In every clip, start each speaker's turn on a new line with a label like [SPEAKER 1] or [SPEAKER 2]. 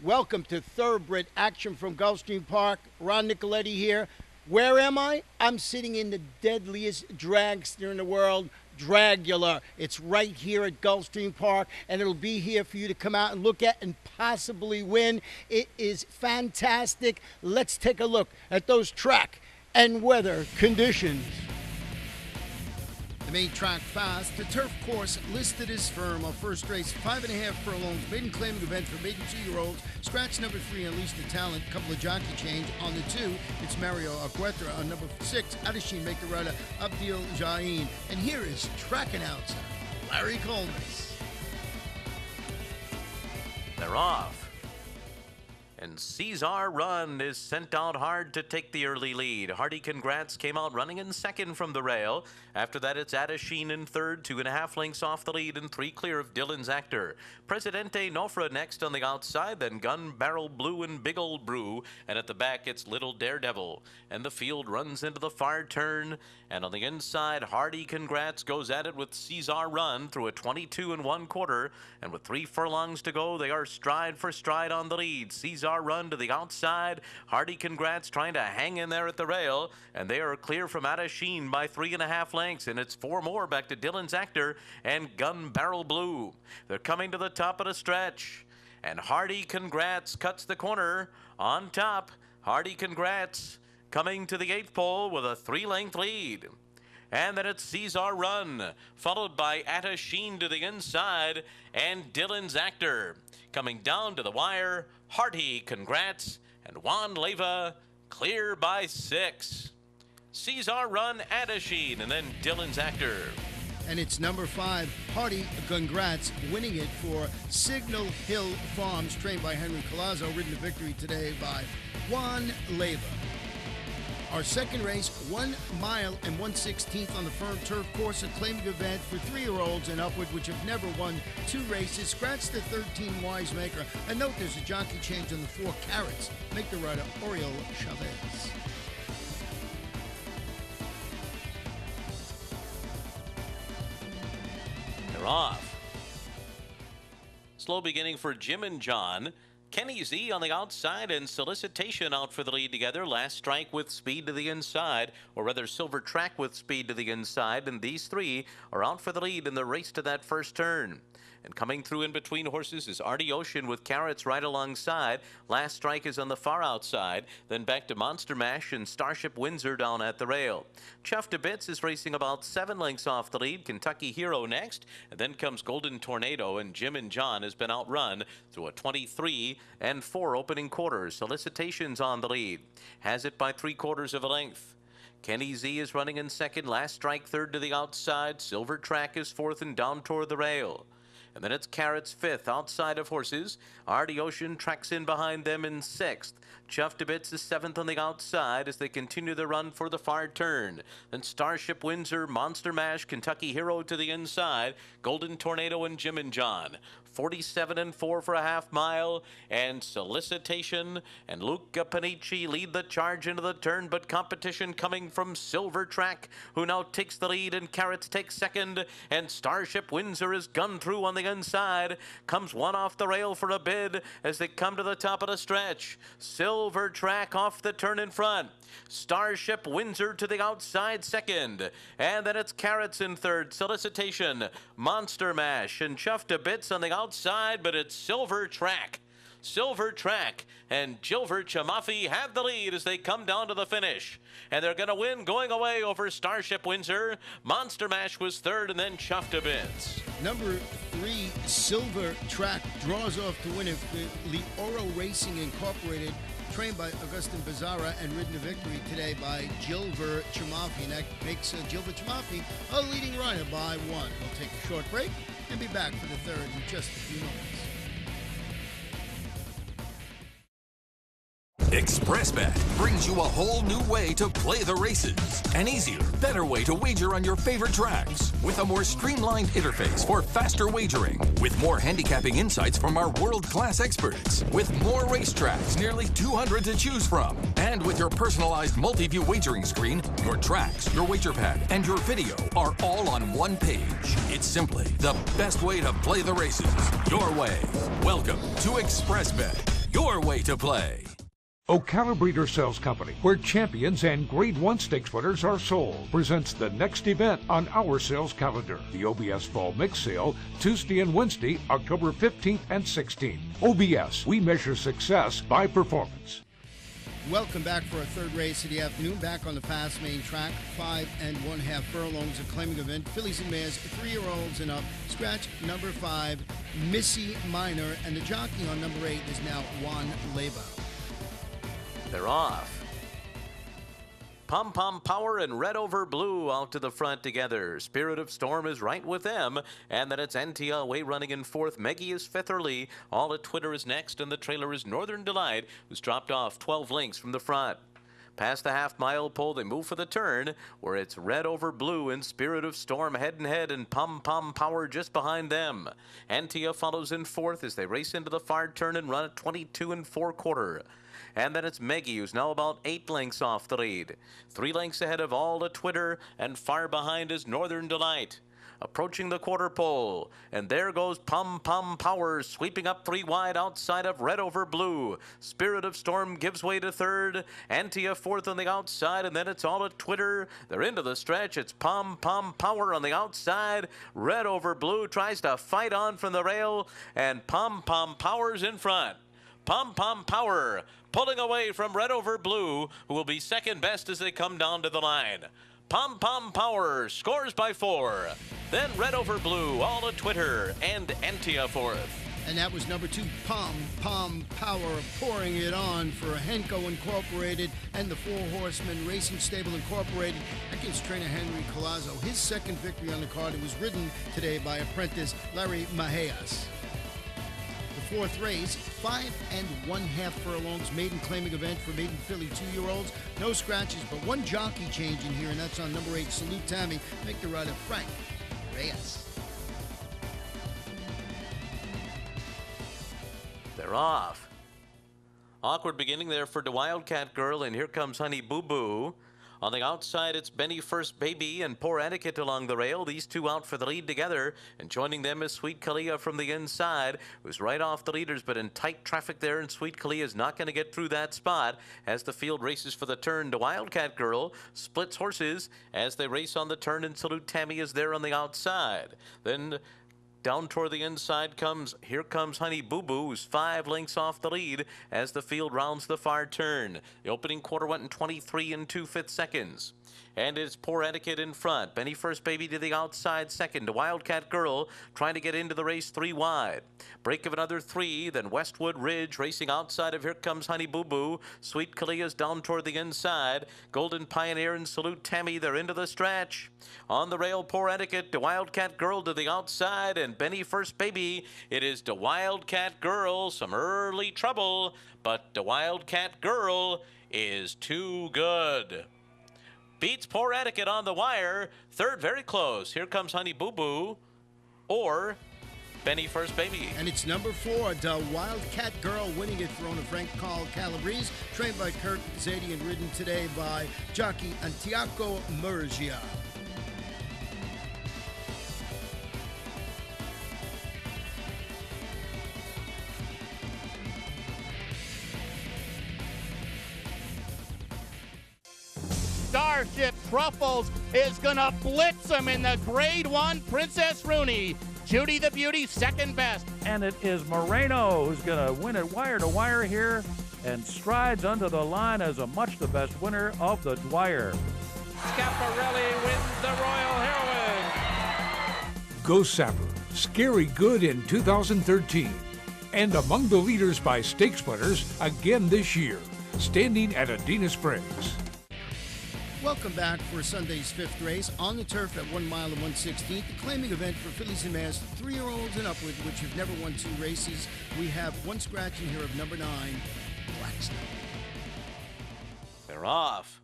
[SPEAKER 1] Welcome to Thoroughbred Action from Gulfstream Park. Ron Nicoletti here. Where am I? I'm sitting in the deadliest dragster in the world, Dragula. It's right here at Gulfstream Park, and it'll be here for you to come out and look at and possibly win. It is fantastic. Let's take a look at those track and weather conditions. The main track fast, the turf course listed as firm. Our first race, 5.5 furlongs, maiden claiming event for maiden 2-year-olds. Scratch number 3, Unleash the Talent, couple of jockey change. On the 2, it's Mario Aguetra. On number 6, Adeshin, make the rider Abdil Jain. And here is track announcer, Larry Coleman.
[SPEAKER 2] They're off. And Caesar Run is sent out hard to take the early lead. Hardy Congrats came out running in second from the rail. After that, it's Adeshin in third, 2.5 lengths off the lead and 3 clear of Dylan's Actor. Presidente Nofra next on the outside, then Gun Barrel Blue and Big Old Brew. And at the back, it's Little Daredevil. And the field runs into the far turn. And on the inside, Hardy Congrats goes at it with Caesar Run through a 22 1/4. And with 3 furlongs to go, they are stride for stride on the lead. Caesar Run to the outside. Hardy Congrats trying to hang in there at the rail. And they are clear from Adeshin by 3.5 lengths. And it's 4 more back to Dylan's Actor and Gun Barrel Blue. They're coming to the top of the stretch. And Hardy Congrats cuts the corner on top. Hardy Congrats coming to the 8th pole with a 3-length lead. And then it's Caesar Run, followed by Adeshin to the inside, and Dylan's Actor. Coming down to the wire, Hardy Congrats, and Juan Leva clear by 6. Caesar Run, Adeshin, and then Dylan's Actor.
[SPEAKER 1] And it's number 5, Hardy Congrats, winning it for Signal Hill Farms, trained by Henry Colazzo, ridden to victory today by Juan Leva. Our second race, 1 mile and 1/16 on the firm turf course, a claiming event for 3-year-olds and upward, which have never won 2 races. Scratch the 13 Wisemaker. And note there's a jockey change on the 4 Carrots. Make the rider Oriol Chavez.
[SPEAKER 2] They're off. Slow beginning for Jim and John. Kenny Z on the outside and Solicitation out for the lead together. Last Strike with Speed to the inside, or rather Silver Track with Speed to the inside. And these 3 are out for the lead in the race to that first turn. And coming through in between horses is Artie Ocean with Carrots right alongside. Last Strike is on the far outside. Then back to Monster Mash and Starship Windsor down at the rail. Chuff to Bits is racing about 7 lengths off the lead. Kentucky Hero next. And then comes Golden Tornado, and Jim and John has been outrun through a 23 4 opening quarters. Solicitations on the lead. Has it by 3/4 of a length. Kenny Z is running in second. Last Strike third to the outside. Silver Track is fourth and down toward the rail. And then it's Carrots 5th outside of horses. Artie Ocean tracks in behind them in 6th. Chuff to Bits is 7th on the outside as they continue the run for the far turn. Then Starship Windsor, Monster Mash, Kentucky Hero to the inside. Golden Tornado and Jim and John. 47 4 for a half mile. And Solicitation and Luca Panici lead the charge into the turn, but competition coming from Silver Track, who now takes the lead, and Carrots takes second. And Starship Windsor is gunned through on the inside. Comes one off the rail for a bid as they come to the top of the stretch. Silver Track off the turn in front. Starship Windsor to the outside second. And then it's Carrots in third. Solicitation, Monster Mash, and Chuff to Bits on the outside, but it's Silver Track. Silver Track and Gilbert Chamafi have the lead as they come down to the finish. And they're going to win going away over Starship Windsor. Monster Mash was third, and then Chuff to Bits.
[SPEAKER 1] Number 3, Silver Track, draws off to win it for Leoro Racing Incorporated, trained by Augustin Bizarra and ridden to victory today by Gilbert Chamafi. And that makes Gilbert Chamafi a leading rider by 1. We'll take a short break and be back for the third in just a few moments.
[SPEAKER 3] ExpressBet brings you a whole new way to play the races. An easier, better way to wager on your favorite tracks. With a more streamlined interface for faster wagering. With more handicapping insights from our world-class experts. With more racetracks, nearly 200 to choose from. And with your personalized multi-view wagering screen, your tracks, your wager pad, and your video are all on one page. It's simply the best way to play the races. Your way. Welcome to ExpressBet. your way to play.
[SPEAKER 4] Ocala Breeder Sales Company, where champions and Grade 1 stakes winners are sold, presents the next event on our sales calendar, the OBS Fall Mix Sale, Tuesday and Wednesday, October 15th and 16th. OBS, we measure success by performance.
[SPEAKER 1] Welcome back for our third race of the afternoon. Back on the fast main track, 5 1/2 furlongs, a claiming event. Fillies and mares, 3-year-olds and up. Scratch number 5, Missy Minor, and the jockey on number 8 is now Juan Leyva.
[SPEAKER 2] They're off. Pom Pom Power and Red Over Blue out to the front together. Spirit of Storm is right with them. And then it's Antia away running in fourth. Meggie is fifth early. All at Twitter is next. And the trailer is Northern Delight, who's dropped off 12 lengths from the front. Past the half-mile pole, they move for the turn, where it's Red Over Blue and Spirit of Storm head-and-head, and Pom Pom Power just behind them. Antia follows in fourth as they race into the far turn and run at 22 4/4. And then it's Meggie, who's now about 8 lengths off the lead. 3 lengths ahead of all the Twitter, and far behind is Northern Delight. Approaching the quarter pole, and there goes Pom Pom Power, sweeping up 3 wide outside of Red Over Blue. Spirit of Storm gives way to third, Antia fourth on the outside, and then it's all at Twitter. They're into the stretch. It's Pom Pom Power on the outside. Red Over Blue tries to fight on from the rail, and Pom Pom Power's in front. Pom Pom Power pulling away from Red Over Blue, who will be second best as they come down to the line. Pom Pom Power scores by 4. Then Red Over Blue, all at Twitter, and Antia fourth.
[SPEAKER 1] And that was number 2, Pom Pom Power, pouring it on for Henco Incorporated and the Four Horsemen Racing Stable Incorporated against trainer Henry Collazo. His second victory on the card. It was ridden today by apprentice Larry Mahias. The fourth race, 5 1/2 furlongs, maiden claiming event for maiden filly 2-year-olds. No scratches, but one jockey change in here, and that's on number 8, Salute Tammy. Make the rider Frank Reyes.
[SPEAKER 2] They're off. Awkward beginning there for the Wildcat Girl, and here comes Honey Boo Boo. On the outside, it's Benny First Baby and Poor Etiquette along the rail. These two out for the lead together. And joining them is Sweet Kalia from the inside, who's right off the leaders, but in tight traffic there, and Sweet Kalia is not going to get through that spot. As the field races for the turn, the Wildcat Girl splits horses as they race on the turn, and Salute Tammy is there on the outside. Then down toward the inside here comes Honey Boo Boo, who's 5 lengths off the lead as the field rounds the far turn. The opening quarter went in 23 2/5 seconds. And it's Poor Etiquette in front. Benny First Baby to the outside second. The Wildcat Girl trying to get into the race 3 wide. Break of another 3. Then Westwood Ridge racing outside of Here Comes Honey Boo Boo. Sweet Kalia's down toward the inside. Golden Pioneer and Salute Tammy, they're into the stretch. On the rail, Poor Etiquette. The Wildcat Girl to the outside. And Benny First Baby. It is the Wildcat Girl. Some early trouble. But the Wildcat Girl is too good. Beats Poor Etiquette on the wire. Third, very close. Here comes Honey Boo Boo or Benny First Baby.
[SPEAKER 1] And it's number 4, the Wildcat Girl, winning it for owner Frank Carl Calabrese, trained by Kurt Zadie and ridden today by jockey Antiaco Murgia.
[SPEAKER 5] Starship Truffles is going to blitz him in the Grade 1 Princess Rooney. Judy the Beauty, second best.
[SPEAKER 6] And it is Moreno who's going to win it wire to wire here and strides under the line as a much the best winner of the Dwyer.
[SPEAKER 7] Schiaparelli wins the Royal Heroine.
[SPEAKER 4] Ghost Sapper, Scary Good in 2013. And among the leaders by stakes winners again this year, standing at Adena Springs.
[SPEAKER 1] Welcome back for Sunday's 5th race on the turf at 1 mile and 1/16th. The claiming event for fillies and mares 3-year-olds and upward, which have never won 2 races. We have one scratch in here of number 9, Blackstone.
[SPEAKER 2] They're off.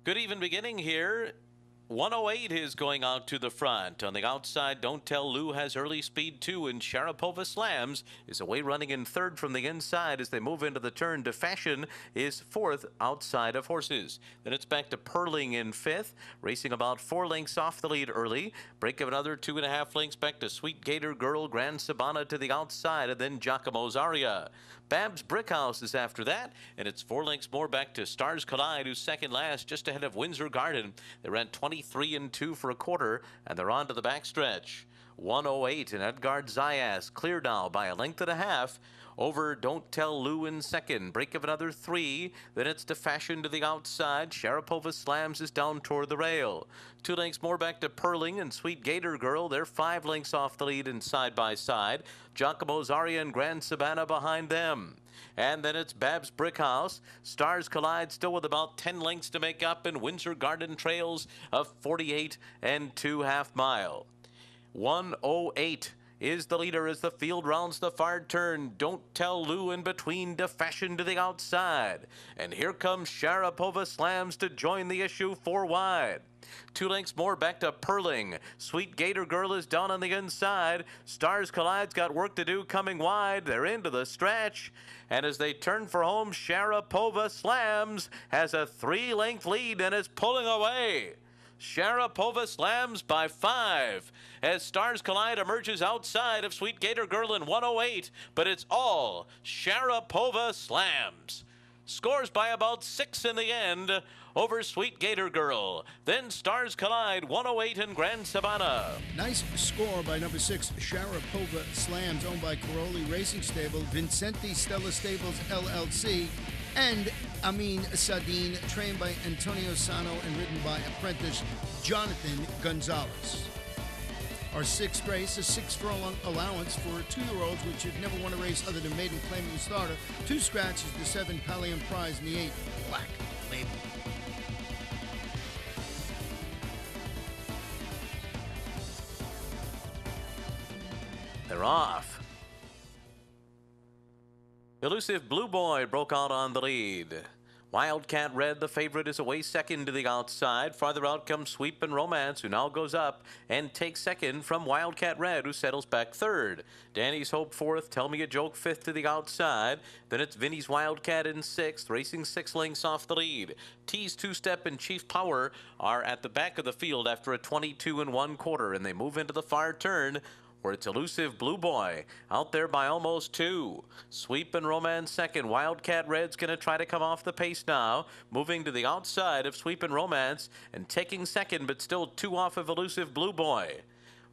[SPEAKER 2] Good even beginning here. 108 is going out to the front. On the outside, Don't Tell Lou has early speed 2, and Sharapova Slams is away running in third from the inside as they move into the turn. To Fashion is fourth outside of Horses. Then it's back to Perling in fifth, racing about 4 lengths off the lead early. Break of another 2.5 lengths back to Sweet Gator Girl, Grand Sabana to the outside, and then Giacomo's Aria. Babs Brickhouse is after that, and it's 4 lengths more back to Stars Collide, who's second last, just ahead of Windsor Garden. They ran 23 and 2 for a quarter, and they're on to the backstretch. 108 and Edgard Zayas clear now by a length and a half over Don't Tell Lou in second. Break of another 3. Then it's To Fashion to the outside. Sharapova Slams is down toward the rail. 2 lengths more back to Perling and Sweet Gator Girl. They're 5 lengths off the lead and side by side. Giacomo's Aria and Grand Sabana behind them. And then it's Babs Brickhouse. Stars Collide still with about 10 lengths to make up, and Windsor Garden trails a 48 and 2/2 mile. 108 is the leader as the field rounds the far turn. Don't Tell Lou in between, To Fashion to the outside. And here comes Sharapova Slams to join the issue 4 wide. 2 lengths more back to Perling. Sweet Gator Girl is down on the inside. Stars Collide's got work to do coming wide. They're into the stretch. And as they turn for home, Sharapova Slams has a 3-length lead and is pulling away. Sharapova Slams by 5 as Stars Collide emerges outside of Sweet Gator Girl in 108, but it's all Sharapova Slams. Scores by about 6 in the end over Sweet Gator Girl. Then Stars Collide, 108 in Grand Sabana.
[SPEAKER 1] Nice score by number 6, Sharapova Slams, owned by Caroli Racing Stable, Vincenti Stella Stables LLC, and Amin Sadine, trained by Antonio Sano and ridden by apprentice Jonathan Gonzalez. Our 6th race, a 6-furlong allowance for 2-year-olds which have never won a race other than maiden claiming the starter. 2 scratches, the 7 Pallium Prize, and the 8 Black Label.
[SPEAKER 2] They're off. Elusive Blue Boy broke out on the lead. Wildcat Red, the favorite, is away second to the outside. Farther out comes Sweep and Romance, who now goes up and takes second from Wildcat Red, who settles back third. Danny's Hope fourth, Tell Me a Joke fifth to the outside. Then it's Vinny's Wildcat in sixth, racing 6 lengths off the lead. T's Two-Step and Chief Power are at the back of the field after a 22 1/4, and they move into the far turn, where it's Elusive Blue Boy out there by almost 2. Sweep and Romance second. Wildcat Red's going to try to come off the pace now, moving to the outside of Sweep and Romance and taking second, but still 2 off of Elusive Blue Boy.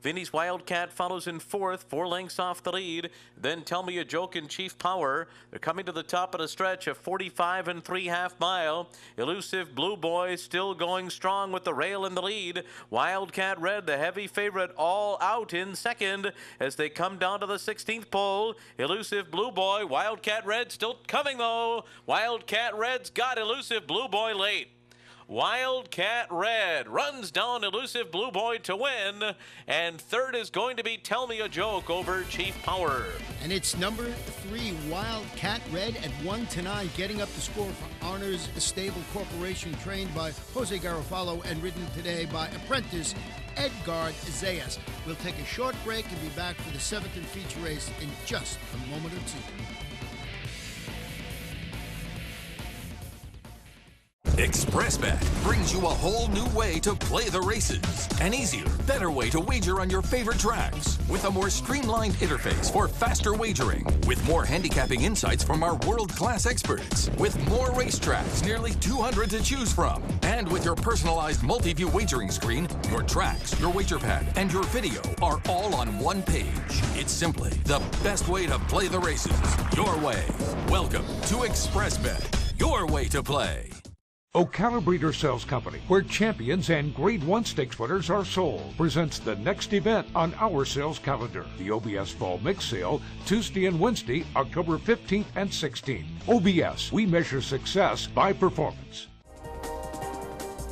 [SPEAKER 2] Vinny's Wildcat follows in fourth, 4 lengths off the lead. Then Tell Me a Joke and Chief Power. They're coming to the top of the stretch, a 45 3/2 mile. Elusive Blue Boy still going strong with the rail in the lead. Wildcat Red, the heavy favorite, all out in second as they come down to the 16th pole. Elusive Blue Boy, Wildcat Red still coming though. Wildcat Red's got Elusive Blue Boy late. Wildcat Red runs down Elusive Blue Boy to win, and third is going to be Tell Me a Joke over Chief Power.
[SPEAKER 1] And it's number 3, Wildcat Red at 1-9, getting up the score for Honors Stable Corporation, trained by Jose Garofalo and ridden today by apprentice Edgard Zayas. We'll take a short break and be back for the 7th and feature race in just a moment or two.
[SPEAKER 3] ExpressBet brings you a whole new way to play the races. An easier, better way to wager on your favorite tracks. With a more streamlined interface for faster wagering. With more handicapping insights from our world-class experts. With more racetracks, nearly 200 to choose from. And with your personalized multi-view wagering screen, your tracks, your wager pad, and your video are all on one page. It's simply the best way to play the races. Your way. Welcome to ExpressBet. Your way to play.
[SPEAKER 4] Ocala Breeder Sales Company, where champions and Grade 1 stakes winners are sold, presents the next event on our sales calendar. The OBS Fall Mix Sale, Tuesday and Wednesday, October 15th and 16th. OBS, we measure success by performance.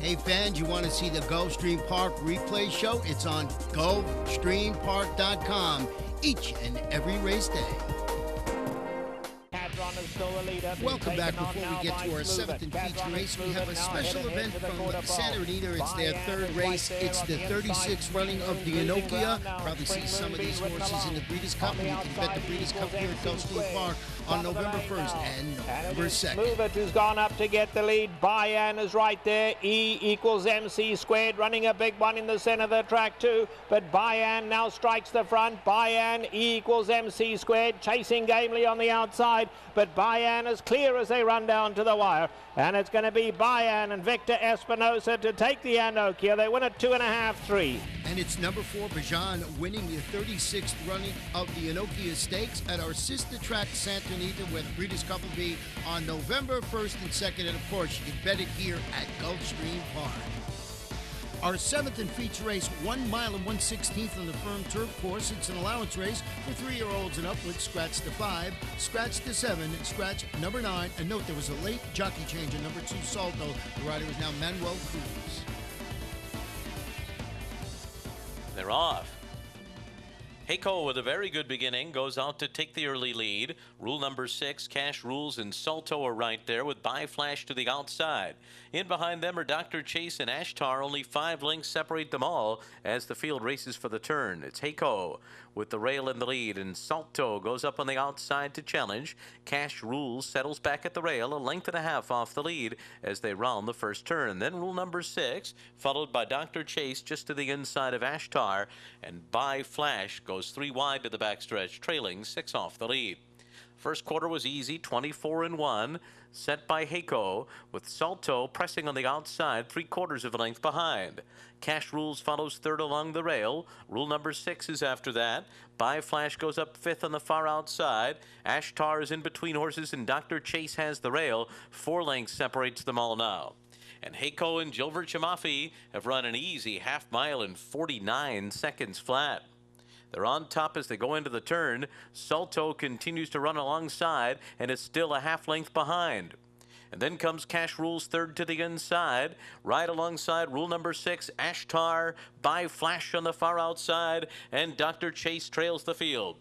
[SPEAKER 1] Hey fans, you want to see the Gulfstream Park replay show? It's on GulfstreamPark.com each and every race day.
[SPEAKER 5] Pads on his
[SPEAKER 7] still the leader.
[SPEAKER 1] Welcome back. Before we get to our seventh and feature race, we have a special event from Santa Anita. It's their third race. It's the 36th running of the Enokia. Probably see some of these horses in the Breeders' Cup. You can bet the Breeders' Cup here at Gulfstream Park on November 1st and November 2nd.
[SPEAKER 7] Move It has gone up to get the lead. Bayan is right there. E equals MC squared, running a big one in the center of the track too. But Bayan now strikes the front. Bayan, E equals MC squared, chasing gamely on the outside. But Bayan is clear as they run down to the wire. And it's going to be Bayan and Victor Espinosa to take the Enokia. They win at 2.5, 3.
[SPEAKER 1] And it's number 4, Bajan, winning the 36th running of the Enokia Stakes at our sister track, Santa Anita, where the Breeders' Cup will be on November 1st and 2nd. And, of course, you can bet it here at Gulfstream Park. Our seventh and feature race, 1 mile and 1/16 on the firm turf course. It's an allowance race for 3-year-olds and upwards. Scratch the 5, scratch the 7, scratch number 9. And note there was a late jockey change in number 2, Salto. The rider is now Manuel Cruz.
[SPEAKER 2] They're off. Heiko, with a very good beginning, goes out to take the early lead. Rule number 6, Cash Rules and Salto are right there with By Flash to the outside. In behind them are Dr. Chase and Ashtar. Only 5 lengths separate them all as the field races for the turn. It's Heiko with the rail in the lead, and Salto goes up on the outside to challenge. Cash Rules settles back at the rail, 1.5 lengths off the lead as they round the first turn. Then rule number 6, followed by Dr. Chase just to the inside of Ashtar, and By Flash goes 3 wide to the backstretch, trailing 6 off the lead. First quarter was easy, 24-1, set by Heiko, with Salto pressing on the outside, 3/4 of a length behind. Cash Rules follows third along the rail. Rule number 6 is after that. By Flash goes up 5th on the far outside. Ashtar is in between horses, and Dr. Chase has the rail. 4 lengths separates them all now. And Heiko and Gilbert Chamafi have run an easy half mile in 49 seconds flat. They're on top as they go into the turn. Salto continues to run alongside and is still a half length behind. And then comes Cash Rules third to the inside. Right alongside rule number 6, Ashtar, By Flash on the far outside, and Dr. Chase trails the field.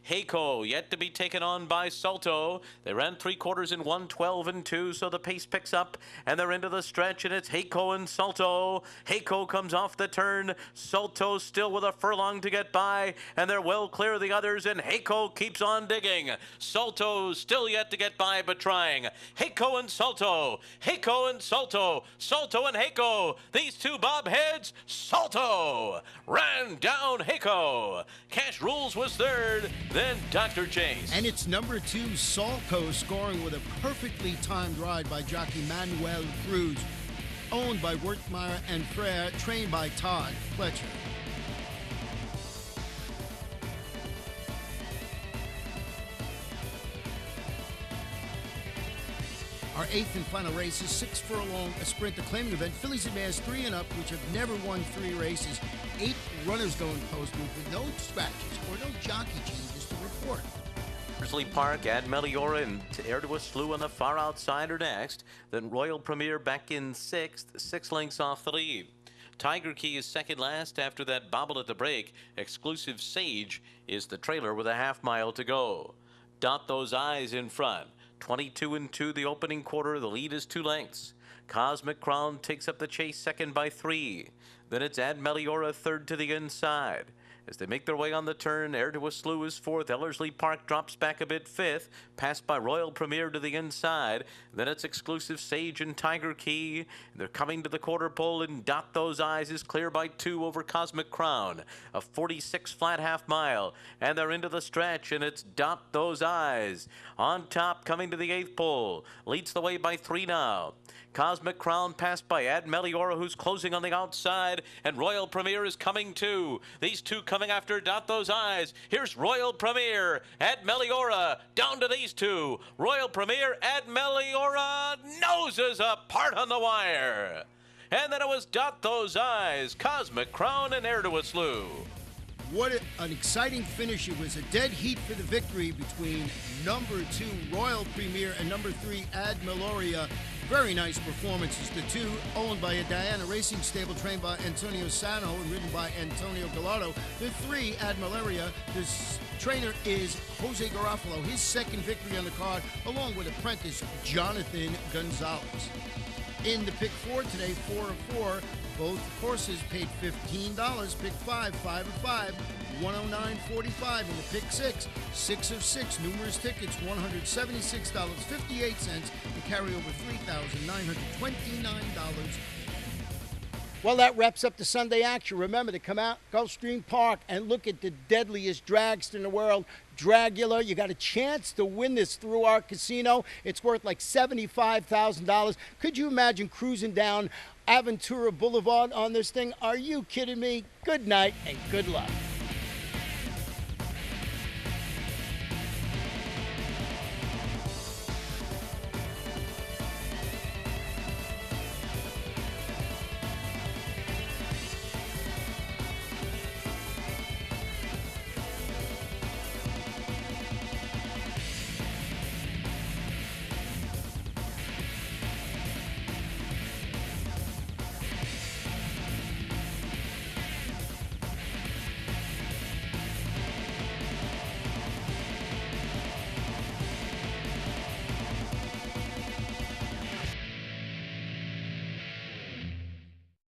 [SPEAKER 2] Heiko yet to be taken on by Salto. They ran 3/4 in 1:12-2, so the pace picks up and they're into the stretch, and it's Heiko and Salto. Heiko comes off the turn. Salto still with a furlong to get by, and they're well clear of the others, and Heiko keeps on digging. Salto still yet to get by, but trying. Heiko and Salto. Heiko and Salto. Salto and Heiko. These two bob heads. Salto ran down Heiko. Cash Rules was third. Then Dr. Chase.
[SPEAKER 1] And it's number 2, Salto, scoring with a perfectly timed ride by jockey Manuel Cruz, owned by Wertmeyer and Frere, trained by Todd Fletcher. Our 8th and final race is 6 furlong, a sprint, the claiming event. Fillies and Mares 3 and up, which have never won 3 races. 8 runners going post move with no scratches or no jockey changes to report.
[SPEAKER 2] Ellerslie Park, Ad Meliora, and Air to a Slew on the far outside are next. Then Royal Premier back in 6th, 6 lengths off the lead. Tiger Key is second last after that bobble at the break. Exclusive Sage is the trailer with a half mile to go. Dot Those Eyes in front. 22-2 the opening quarter. The lead is 2 lengths. Cosmic Crown takes up the chase second by 3. Then it's Ad Meliora third to the inside. As they make their way on the turn, Air to a Slew is 4th. Ellerslie Park drops back a bit 5th. Passed by Royal Premier to the inside. Then it's Exclusive Sage and Tiger Key. They're coming to the quarter pole, and Dot Those Eyes is clear by 2 over Cosmic Crown. A 46 flat half mile. And they're into the stretch, and it's Dot Those Eyes. On top, coming to the 8th pole. Leads the way by 3 now. Cosmic Crown passed by Ad Meliora, who's closing on the outside, and Royal Premier is coming too. These two coming after Dot Those Eyes. Here's Royal Premier, Ad Meliora, down to these two. Royal Premier, Ad Meliora, noses apart on the wire. And then it was Dot Those Eyes, Cosmic Crown, and Air to a Slew.
[SPEAKER 1] What an exciting finish. It was a dead heat for the victory between number 2, Royal Premier, and number 3, Ad Meliora. Very nice performances. The two, owned by a Diana Racing stable trained by Antonio Sano and ridden by Antonio Gallardo. The three, Admiralia, this trainer is Jose Garofalo, his second victory on the card, along with apprentice Jonathan Gonzalez. In the pick four today, 4 of 4, both horses paid $15. Pick 5, 5 of 5, $109.45. In the pick 6, 6 of 6, numerous tickets, $176.58, and carry over $3,929. Well, that wraps up the Sunday action. Remember to come out Gulfstream Park and look at the deadliest dragster in the world, Dragula. You got a chance to win this through our casino. It's worth like $75,000. Could you imagine cruising down Aventura Boulevard on this thing? Are you kidding me? Good night and good luck.